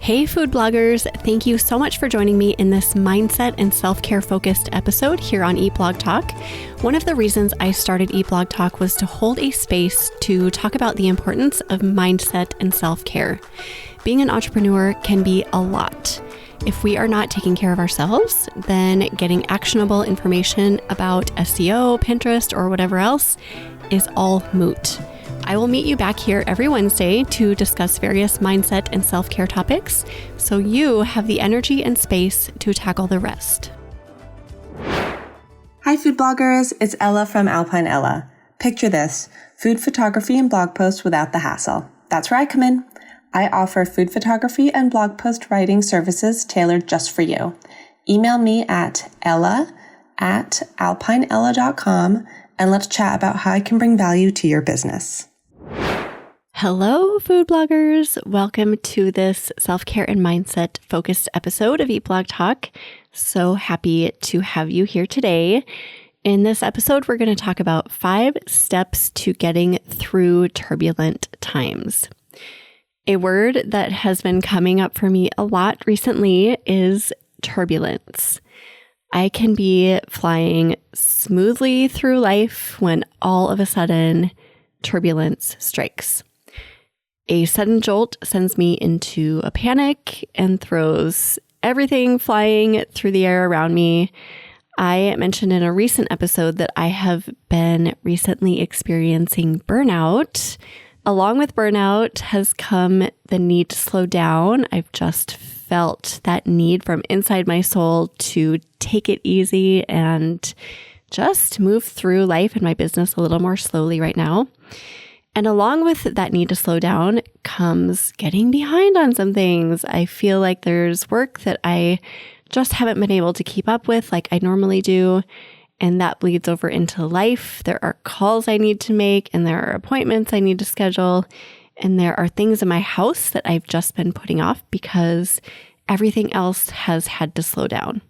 Hey food bloggers, thank you so much for joining me in this mindset and self-care focused episode here on Eat Blog Talk. One of the reasons I started Eat Blog Talk was to hold a space to talk about the importance of mindset and self-care. Being an entrepreneur can be a lot. If we are not taking care of ourselves, then getting actionable information about SEO, Pinterest, or whatever else is all moot. I will meet you back here every Wednesday to discuss various mindset and self-care topics, so you have the energy and space to tackle the rest. Hi food bloggers, it's Ella from Alpine Ella. Picture this, food photography and blog posts without the hassle. That's where I come in. I offer food photography and blog post writing services tailored just for you. Email me at ella@alpineella.com and let's chat about how I can bring value to your business. Hello, food bloggers. Welcome to this self-care and mindset focused episode of Eat Blog Talk. So happy to have you here today. In this episode, we're going to talk about 5 steps to getting through turbulent times. A word that has been coming up for me a lot recently is turbulence. I can be flying smoothly through life when all of a sudden turbulence strikes. A sudden jolt sends me into a panic and throws everything flying through the air around me. I mentioned in a recent episode that I have been recently experiencing burnout. Along with burnout has come the need to slow down. I've just felt that need from inside my soul to take it easy and just move through life and my business a little more slowly right now. And along with that need to slow down comes getting behind on some things. I feel like there's work that I just haven't been able to keep up with like I normally do. And that bleeds over into life. There are calls I need to make and there are appointments I need to schedule. And there are things in my house that I've just been putting off because everything else has had to slow down.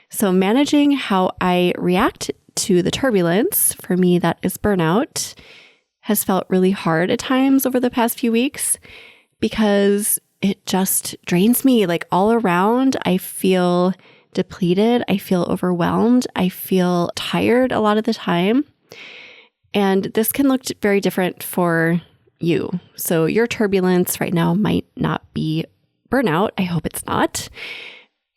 So managing how I react to the turbulence, for me, that is burnout, has felt really hard at times over the past few weeks because it just drains me like all around. I feel depleted. I feel overwhelmed. I feel tired a lot of the time. And this can look very different for you. So your turbulence right now might not be burnout. I hope it's not.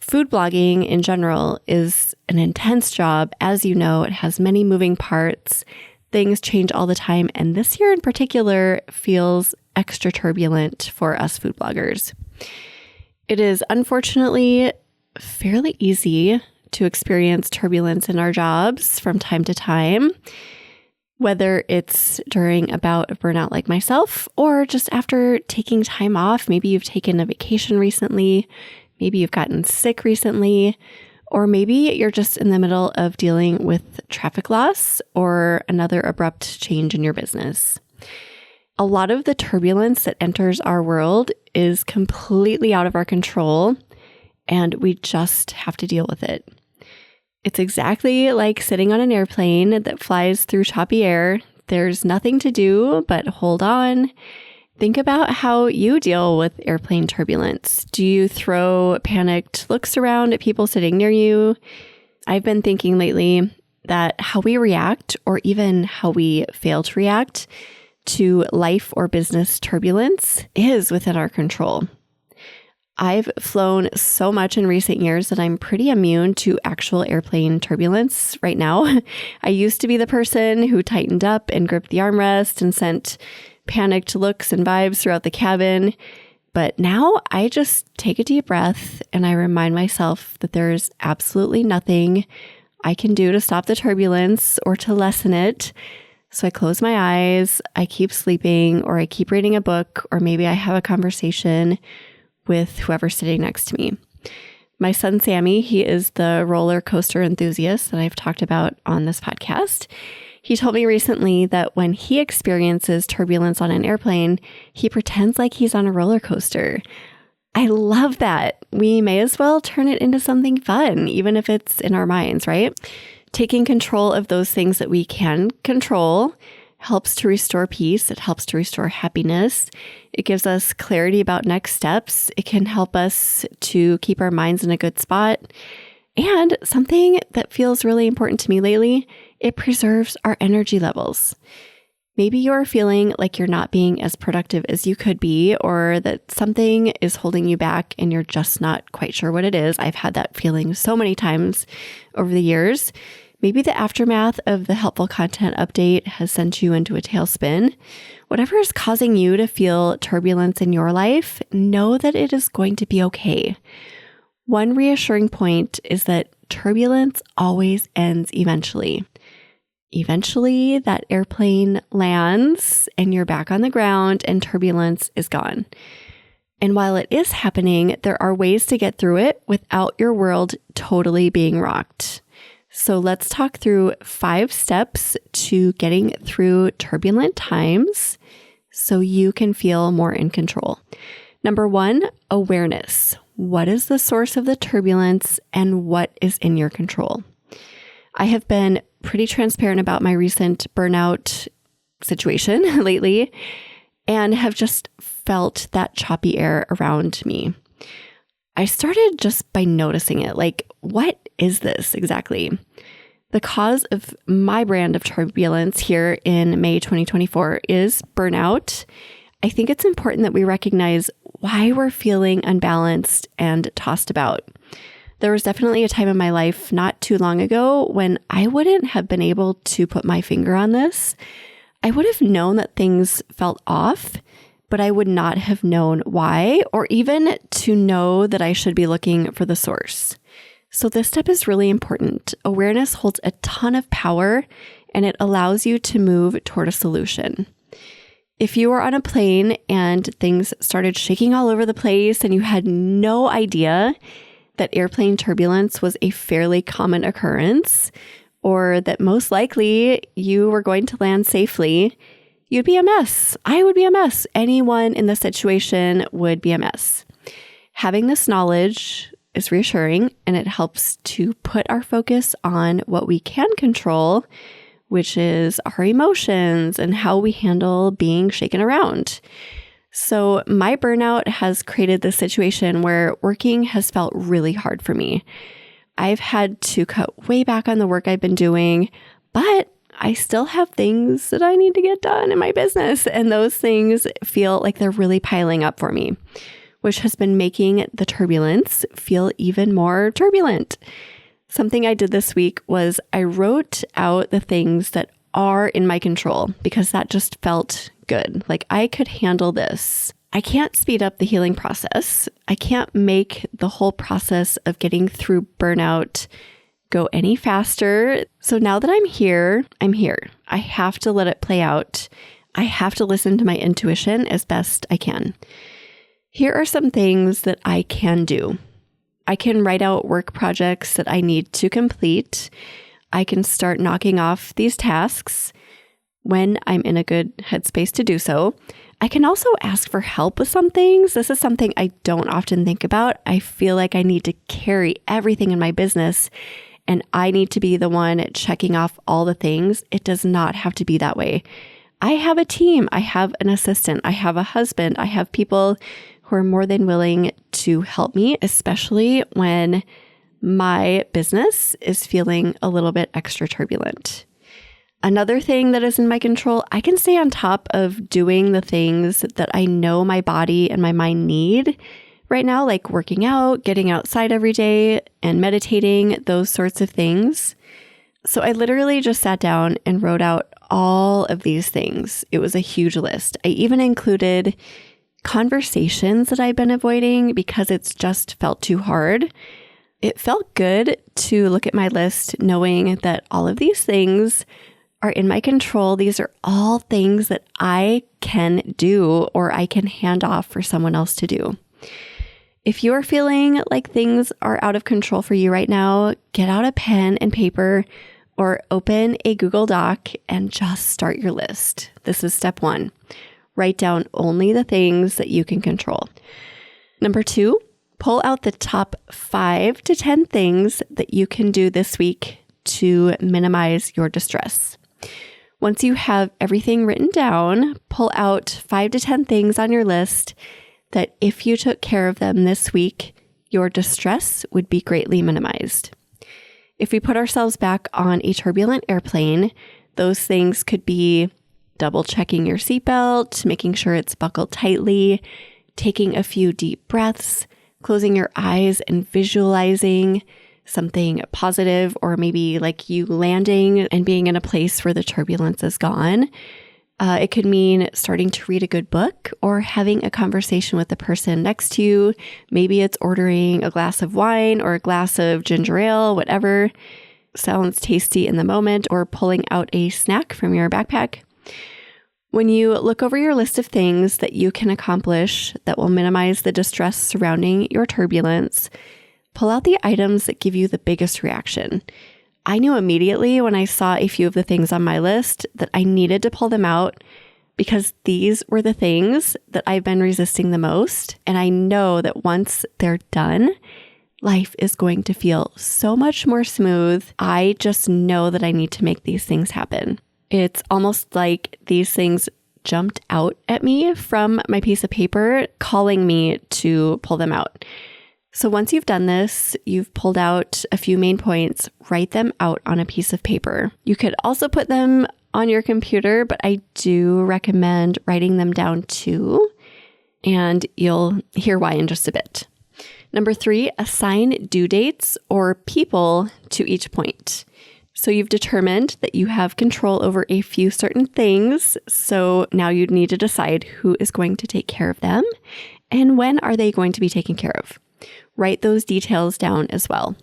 Food blogging in general is an intense job. As you know, it has many moving parts. Things change all the time. And this year in particular feels extra turbulent for us food bloggers. It is unfortunately fairly easy to experience turbulence in our jobs from time to time, whether it's during a bout of burnout like myself or just after taking time off. Maybe you've taken a vacation recently, maybe you've gotten sick recently, or maybe you're just in the middle of dealing with traffic loss or another abrupt change in your business. A lot of the turbulence that enters our world is completely out of our control, and we just have to deal with it. It's exactly like sitting on an airplane that flies through choppy air. There's nothing to do but hold on. Think about how you deal with airplane turbulence. Do you throw panicked looks around at people sitting near you? I've been thinking lately that how we react, or even how we fail to react to life or business turbulence, is within our control. I've flown so much in recent years that I'm pretty immune to actual airplane turbulence right now. I used to be the person who tightened up and gripped the armrest and sent panicked looks and vibes throughout the cabin. But now I just take a deep breath and I remind myself that there's absolutely nothing I can do to stop the turbulence or to lessen it. So I close my eyes, I keep sleeping, or I keep reading a book, or maybe I have a conversation with whoever's sitting next to me. My son, Sammy, he is the roller coaster enthusiast that I've talked about on this podcast. He told me recently that when he experiences turbulence on an airplane, he pretends like he's on a roller coaster. I love that. We may as well turn it into something fun, even if it's in our minds, right? Taking control of those things that we can control helps to restore peace. It helps to restore happiness. It gives us clarity about next steps. It can help us to keep our minds in a good spot. And something that feels really important to me lately, it preserves our energy levels. Maybe you're feeling like you're not being as productive as you could be, or that something is holding you back and you're just not quite sure what it is. I've had that feeling so many times over the years. Maybe the aftermath of the helpful content update has sent you into a tailspin. Whatever is causing you to feel turbulence in your life, know that it is going to be okay. One reassuring point is that turbulence always ends eventually. Eventually, that airplane lands and you're back on the ground and turbulence is gone. And while it is happening, there are ways to get through it without your world totally being rocked. So let's talk through 5 steps to getting through turbulent times so you can feel more in control. Number 1, awareness. What is the source of the turbulence and what is in your control? I have been pretty transparent about my recent burnout situation lately and have just felt that choppy air around me. I started just by noticing it. Like, what is this exactly? The cause of my brand of turbulence here in May 2024 is burnout. I think it's important that we recognize why we're feeling unbalanced and tossed about. There was definitely a time in my life not too long ago when I wouldn't have been able to put my finger on this. I would have known that things felt off, but I would not have known why, or even to know that I should be looking for the source. So this step is really important. Awareness holds a ton of power, and it allows you to move toward a solution. If you were on a plane and things started shaking all over the place and you had no idea that airplane turbulence was a fairly common occurrence, or that most likely you were going to land safely, you'd be a mess. I would be a mess. Anyone in the situation would be a mess. Having this knowledge is reassuring, and it helps to put our focus on what we can control, which is our emotions and how we handle being shaken around. So my burnout has created this situation where working has felt really hard for me. I've had to cut way back on the work I've been doing, but I still have things that I need to get done in my business. And those things feel like they're really piling up for me, which has been making the turbulence feel even more turbulent. Something I did this week was I wrote out the things that are in my control because that just felt good. Like I could handle this. I can't speed up the healing process. I can't make the whole process of getting through burnout go any faster. So now that I'm here. I have to let it play out. I have to listen to my intuition as best I can. Here are some things that I can do. I can write out work projects that I need to complete. I can start knocking off these tasks when I'm in a good headspace to do so. I can also ask for help with some things. This is something I don't often think about. I feel like I need to carry everything in my business and I need to be the one checking off all the things. It does not have to be that way. I have a team. I have an assistant. I have a husband. I have people who are more than willing to help me, especially when my business is feeling a little bit extra turbulent. Another thing that is in my control, I can stay on top of doing the things that I know my body and my mind need right now, like working out, getting outside every day, and meditating, those sorts of things. So I literally just sat down and wrote out all of these things. It was a huge list. I even included conversations that I've been avoiding because it's just felt too hard. It felt good to look at my list knowing that all of these things are in my control. These are all things that I can do or I can hand off for someone else to do. If you are feeling like things are out of control for you right now, get out a pen and paper or open a Google Doc and just start your list. This is step 1. Write down only the things that you can control. Number 2, pull out the top 5 to 10 things that you can do this week to minimize your distress. Once you have everything written down, pull out 5 to 10 things on your list that if you took care of them this week, your distress would be greatly minimized. If we put ourselves back on a turbulent airplane, those things could be double checking your seatbelt, making sure it's buckled tightly, taking a few deep breaths, closing your eyes and visualizing something positive, or maybe like you landing and being in a place where the turbulence is gone. It could mean starting to read a good book or having a conversation with the person next to you. Maybe it's ordering a glass of wine or a glass of ginger ale, whatever sounds tasty in the moment, or pulling out a snack from your backpack. When you look over your list of things that you can accomplish that will minimize the distress surrounding your turbulence, pull out the items that give you the biggest reaction. I knew immediately when I saw a few of the things on my list that I needed to pull them out because these were the things that I've been resisting the most. And I know that once they're done, life is going to feel so much more smooth. I just know that I need to make these things happen. It's almost like these things jumped out at me from my piece of paper, calling me to pull them out. So once you've done this, you've pulled out a few main points, write them out on a piece of paper. You could also put them on your computer, but I do recommend writing them down too, and you'll hear why in just a bit. Number 3, assign due dates or people to each point. So you've determined that you have control over a few certain things, so now you need to decide who is going to take care of them and when are they going to be taken care of. Write those details down as well.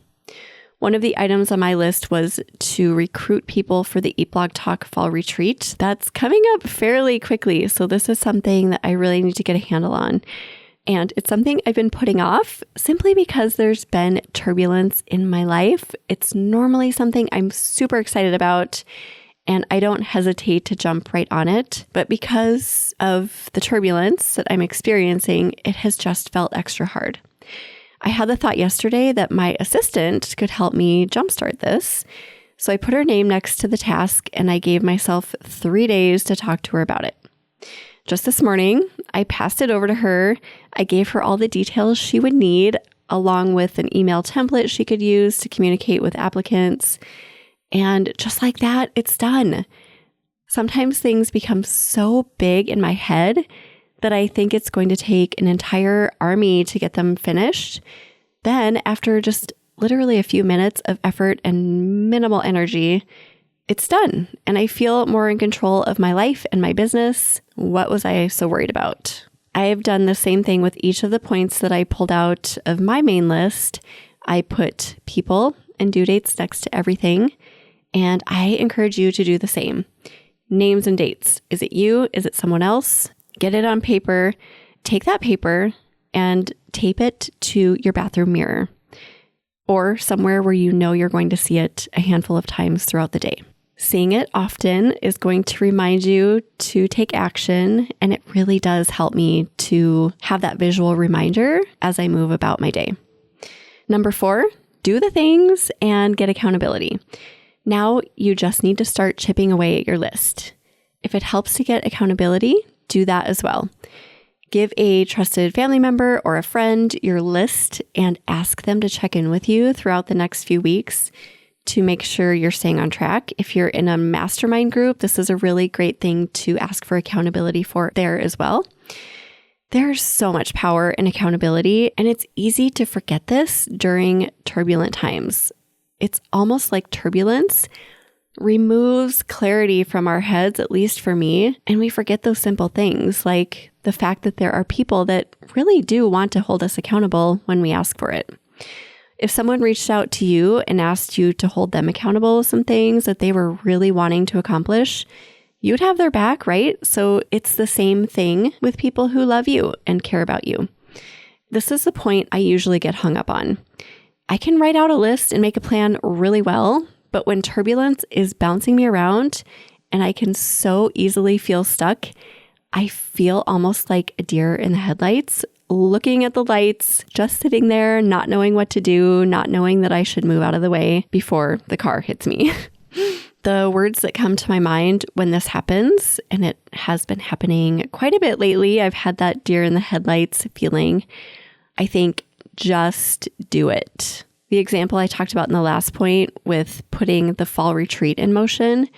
One of the items on my list was to recruit people for the Eat Blog Talk Fall Retreat. That's coming up fairly quickly, so this is something that I really need to get a handle on. And it's something I've been putting off simply because there's been turbulence in my life. It's normally something I'm super excited about, and I don't hesitate to jump right on it. But because of the turbulence that I'm experiencing, it has just felt extra hard. I had the thought yesterday that my assistant could help me jumpstart this. So I put her name next to the task and I gave myself 3 days to talk to her about it. Just this morning, I passed it over to her. I gave her all the details she would need, along with an email template she could use to communicate with applicants. And just like that, it's done. Sometimes things become so big in my head that I think it's going to take an entire army to get them finished. Then, after just literally a few minutes of effort and minimal energy, it's done. And I feel more in control of my life and my business. What was I so worried about? I have done the same thing with each of the points that I pulled out of my main list. I put people and due dates next to everything. And I encourage you to do the same. Names and dates. Is it you? Is it someone else? Get it on paper. Take that paper and tape it to your bathroom mirror or somewhere where you know you're going to see it a handful of times throughout the day. Seeing it often is going to remind you to take action, and it really does help me to have that visual reminder as I move about my day. Number 4, do the things and get accountability. Now you just need to start chipping away at your list. If it helps to get accountability, do that as well. Give a trusted family member or a friend your list and ask them to check in with you throughout the next few weeks to make sure you're staying on track. If you're in a mastermind group, this is a really great thing to ask for accountability for there as well. There's so much power in accountability, and it's easy to forget this during turbulent times. It's almost like turbulence removes clarity from our heads, at least for me, and we forget those simple things like the fact that there are people that really do want to hold us accountable when we ask for it. If someone reached out to you and asked you to hold them accountable with some things that they were really wanting to accomplish, you'd have their back, right? So it's the same thing with people who love you and care about you. This is the point I usually get hung up on. I can write out a list and make a plan really well, but when turbulence is bouncing me around and I can so easily feel stuck, I feel almost like a deer in the headlights, looking at the lights, just sitting there, not knowing what to do, not knowing that I should move out of the way before the car hits me. The words that come to my mind when this happens, and it has been happening quite a bit lately, I've had that deer in the headlights feeling. I think just do it. The example I talked about in the last point with putting the fall retreat in motion,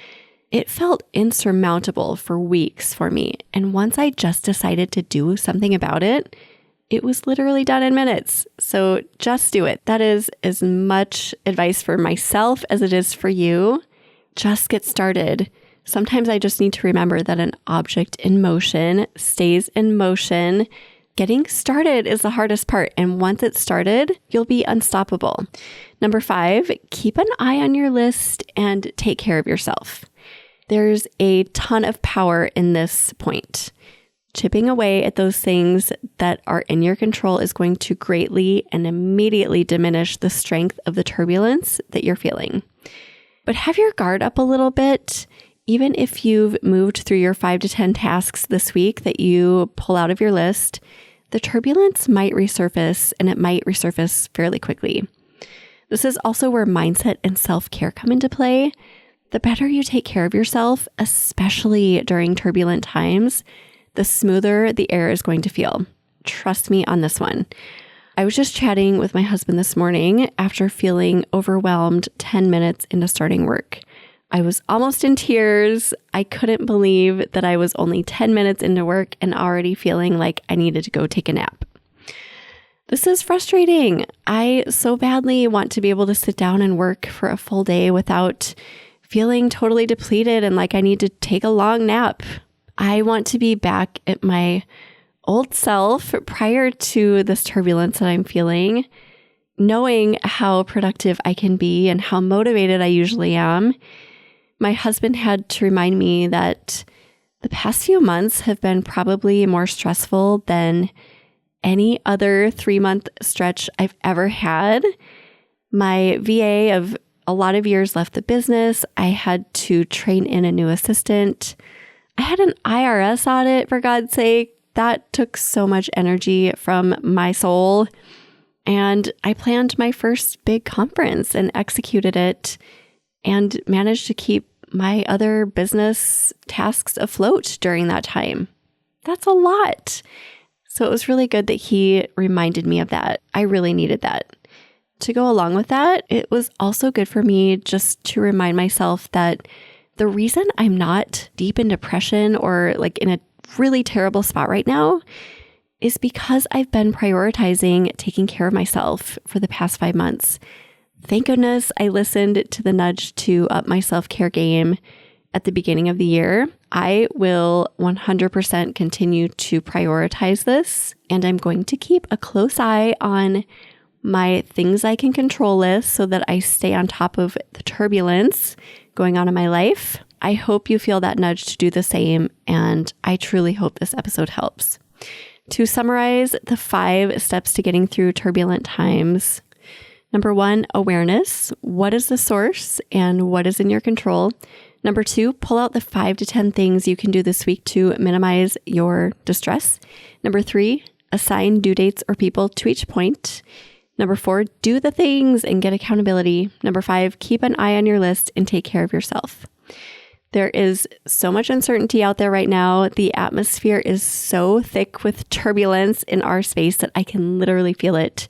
it felt insurmountable for weeks for me. And once I just decided to do something about it, it was literally done in minutes. So just do it. That is as much advice for myself as it is for you. Just get started. Sometimes I just need to remember that an object in motion stays in motion. Getting started is the hardest part. And once it's started, you'll be unstoppable. Number 5, keep an eye on your list and take care of yourself. There's a ton of power in this point. Chipping away at those things that are in your control is going to greatly and immediately diminish the strength of the turbulence that you're feeling. But have your guard up a little bit. Even if you've moved through your 5 to 10 tasks this week that you pull out of your list, the turbulence might resurface, and it might resurface fairly quickly. This is also where mindset and self-care come into play. The better you take care of yourself, especially during turbulent times, the smoother the air is going to feel. Trust me on this one. I was just chatting with my husband this morning after feeling overwhelmed 10 minutes into starting work. I was almost in tears. I couldn't believe that I was only 10 minutes into work and already feeling like I needed to go take a nap. This is frustrating. I so badly want to be able to sit down and work for a full day without feeling totally depleted and like I need to take a long nap. I want to be back at my old self prior to this turbulence that I'm feeling, knowing how productive I can be and how motivated I usually am. My husband had to remind me that the past few months have been probably more stressful than any other 3-month stretch I've ever had. My VA of a lot of years left the business. I had to train in a new assistant. I had an IRS audit, for God's sake. That took so much energy from my soul. And I planned my first big conference and executed it and managed to keep my other business tasks afloat during that time. That's a lot. So it was really good that he reminded me of that. I really needed that. To go along with that, it was also good for me just to remind myself that the reason I'm not deep in depression or like in a really terrible spot right now is because I've been prioritizing taking care of myself for the past 5 months. Thank goodness I listened to the nudge to up my self-care game at the beginning of the year. I will 100% continue to prioritize this, and I'm going to keep a close eye on my things I can control list so that I stay on top of the turbulence going on in my life. I hope you feel that nudge to do the same, and I truly hope this episode helps. To summarize the 5 steps to getting through turbulent times. Number 1, awareness. What is the source and what is in your control? Number 2, pull out the 5 to 10 things you can do this week to minimize your distress. Number 3, assign due dates or people to each point. Number 4, do the things and get accountability. Number 5, keep an eye on your list and take care of yourself. There is so much uncertainty out there right now. The atmosphere is so thick with turbulence in our space that I can literally feel it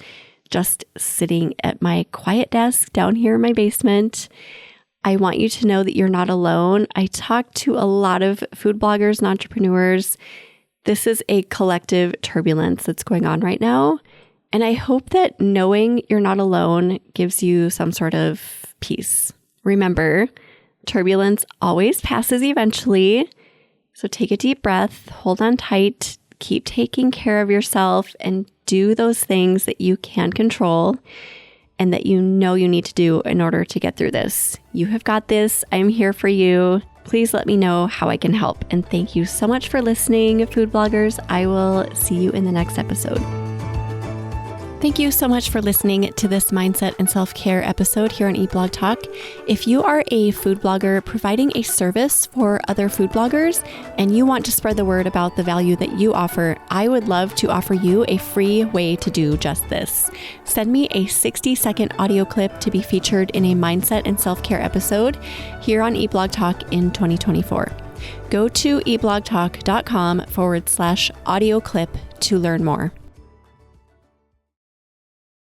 just sitting at my quiet desk down here in my basement. I want you to know that you're not alone. I talk to a lot of food bloggers and entrepreneurs. This is a collective turbulence that's going on right now. And I hope that knowing you're not alone gives you some sort of peace. Remember, turbulence always passes eventually. So take a deep breath, hold on tight, keep taking care of yourself, and do those things that you can control and that you know you need to do in order to get through this. You have got this. I'm here for you. Please let me know how I can help. And thank you so much for listening, food bloggers. I will see you in the next episode. Thank you so much for listening to this mindset and self-care episode here on Eat Blog Talk. If you are a food blogger providing a service for other food bloggers and you want to spread the word about the value that you offer, I would love to offer you a free way to do just this. Send me a 60-second audio clip to be featured in a mindset and self-care episode here on Eat Blog Talk in 2024. Go to eatblogtalk.com/audio clip to learn more.